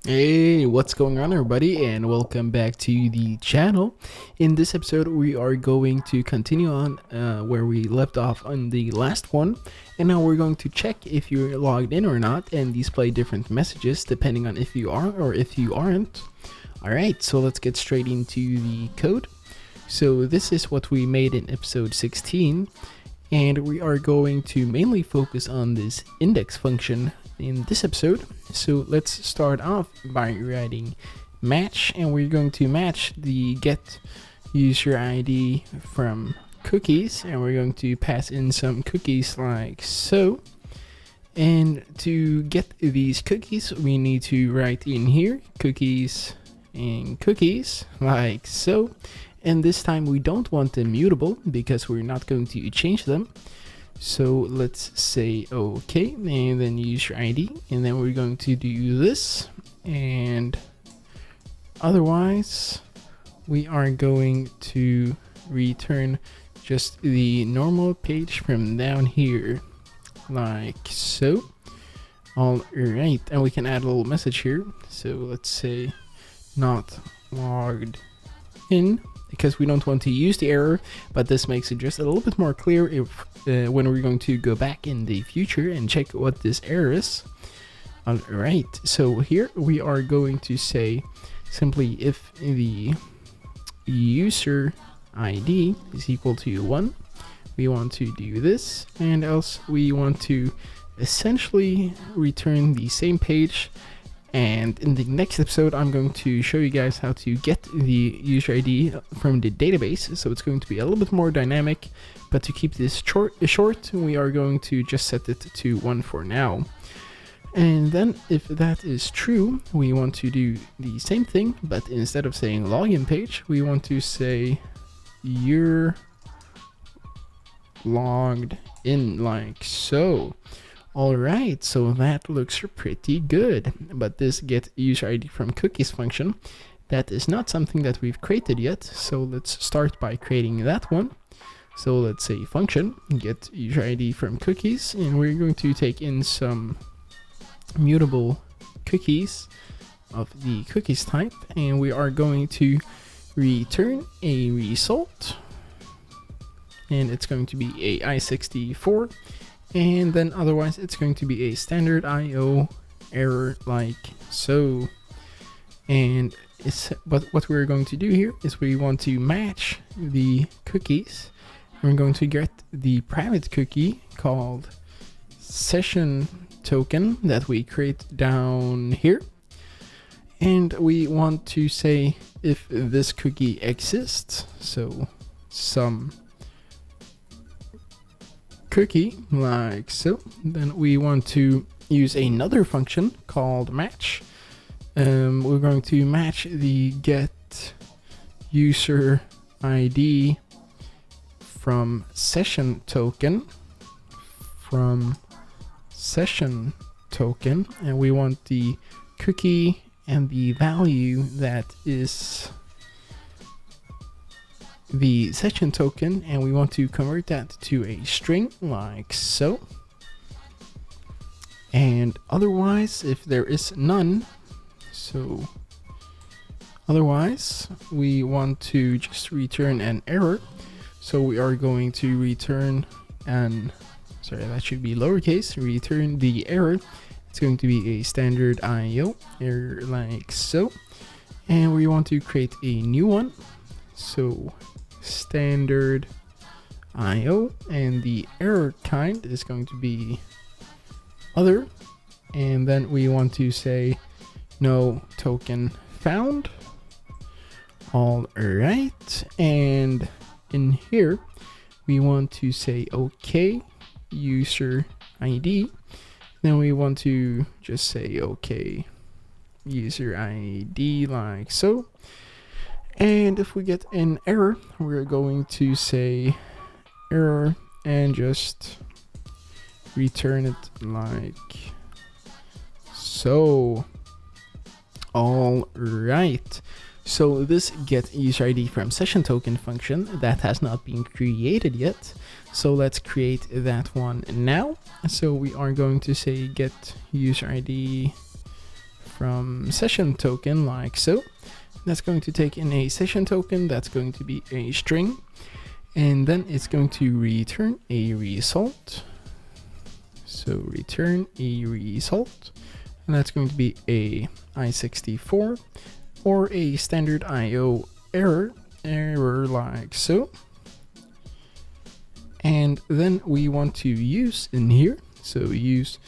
Hey, what's going on, everybody, and welcome back to the channel. In this episode, we are going to continue on where we left off on the last one, and now we're going to check if you're logged in or not and display different messages depending on if you are or if you aren't. Alright, so let's get straight into the code. So this is what we made in episode 16, and we are going to mainly focus on this index function in this episode. So let's start off by writing match, and we're going to match the get user ID from cookies, and we're going to pass in some cookies like so. And to get these cookies, we need to write in here cookies and cookies like so. And this time we don't want them mutable because we're not going to change them. So let's say okay, and then user ID, and then we're going to do this, and otherwise we are going to return just the normal page from down here like so. All right, and we can add a little message here. So let's say not logged in, because we don't want to use the error, but this makes it just a little bit more clear if when we're going to go back in the future and check what this error is. Alright, so here we are going to say simply if the user ID is equal to 1, we want to do this, and else we want to essentially return the same page. And in the next episode, I'm going to show you guys how to get the user ID from the database. So it's going to be a little bit more dynamic, but to keep this short, we are going to just set it to 1 for now. And then if that is true, we want to do the same thing, but instead of saying login page, we want to say you're logged in like so. Alright, so that looks pretty good, but this get user ID from cookies function, that is not something that we've created yet, so let's start by creating that one. So let's say function get user ID from cookies, and we're going to take in some mutable cookies of the cookies type, and we are going to return a result, and it's going to be a I64. And then otherwise it's going to be a standard IO error like so. And but what we're going to do here is we want to match the cookies. We're going to get the private cookie called session token that we create down here. And we want to say if this cookie exists, so some cookie like so. Then we want to use another function called match. We're going to match the get user ID from session token and we want the cookie and the value that is the session token, and we want to convert that to a string like so. And otherwise, if there is none, so otherwise we want to just return an error. So we are going to return that should be lowercase, return the error. It's going to be a standard IO error like so, and we want to create a new one. So standard IO, and the error kind is going to be other, and then we want to say no token found. All right, and in here we want to say okay user ID, then we want to just say okay user ID like so. And if we get an error, we're going to say error and just return it like so. All right. So this get user ID from session token function that has not been created yet. So let's create that one now. So we are going to say get user ID from session token like so. That's going to take in a session token, that's going to be a string, and then it's going to return a result. So return a result, and that's going to be a I64 or a standard IO error like so. And then we want to use in here, so use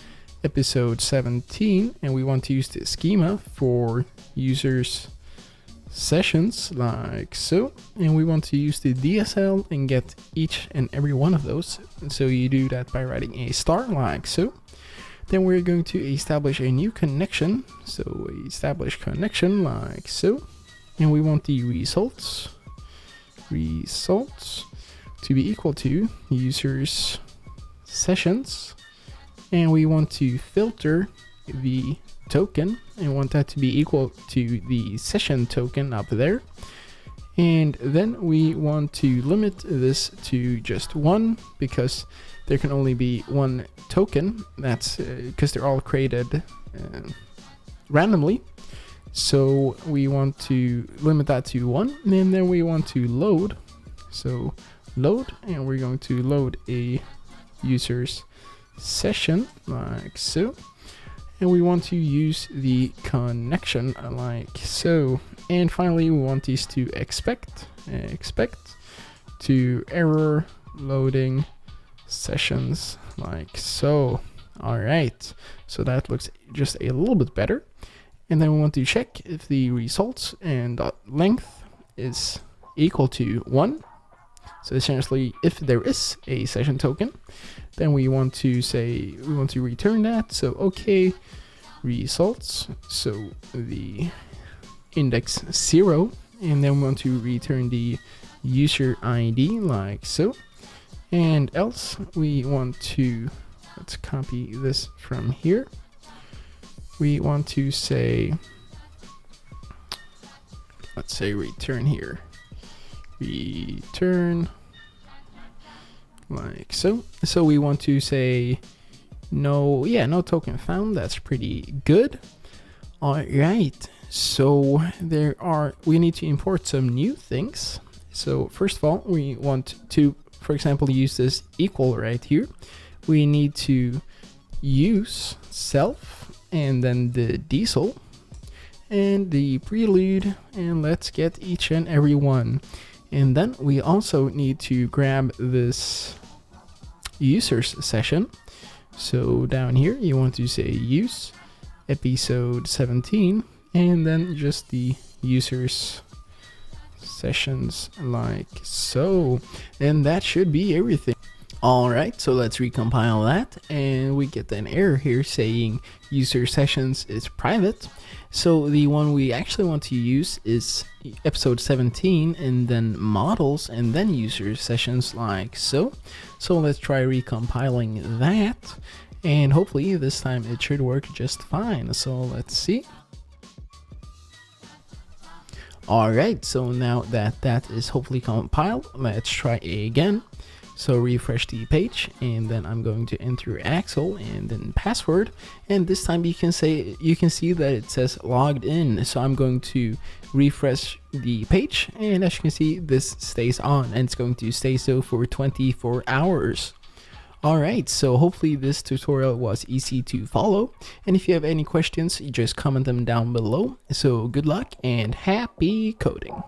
episode 17, and we want to use the schema for users sessions like so, and we want to use the DSL and get each and every one of those. And so you do that by writing a star like so. Then we're going to establish a new connection, so establish connection like so, and we want the results to be equal to users sessions, and we want to filter the token and want that to be equal to the session token up there. And then we want to limit this to just one, because there can only be one token. That's because they're all created randomly. So we want to limit that to one, and then we want to load. So load, and we're going to load a user's session like so. And we want to use the connection like so. And finally, we want these to expect to error loading sessions like so. All right, so that looks just a little bit better. And then we want to check if the results and length is equal to 1. So essentially, if there is a session token, then we want to say, we want to return that. So okay, results, so the index 0, and then we want to return the user ID like so. And else we want to, let's copy this from here. We want to say, let's say return here, return like so. So we want to say no token found. That's pretty good. All right, so we need to import some new things. So first of all, we want to, for example, use this equal right here. We need to use self and then the diesel and the prelude, and let's get each and every one. And then we also need to grab this users session. So down here you want to say use episode 17, and then just the users sessions like so. And that should be everything. All right, so let's recompile that, and we get an error here saying user sessions is private. So the one we actually want to use is episode 17, and then models, and then user sessions like so. So let's try recompiling that, and hopefully this time it should work just fine. So let's see. All right, so now that is hopefully compiled, let's try again. So refresh the page, and then I'm going to enter Axel and then password, and this time you can see that it says logged in. So I'm going to refresh the page, and as you can see, this stays on, and it's going to stay so for 24 hours. Alright, so hopefully this tutorial was easy to follow, and if you have any questions, you just comment them down below. So good luck and happy coding.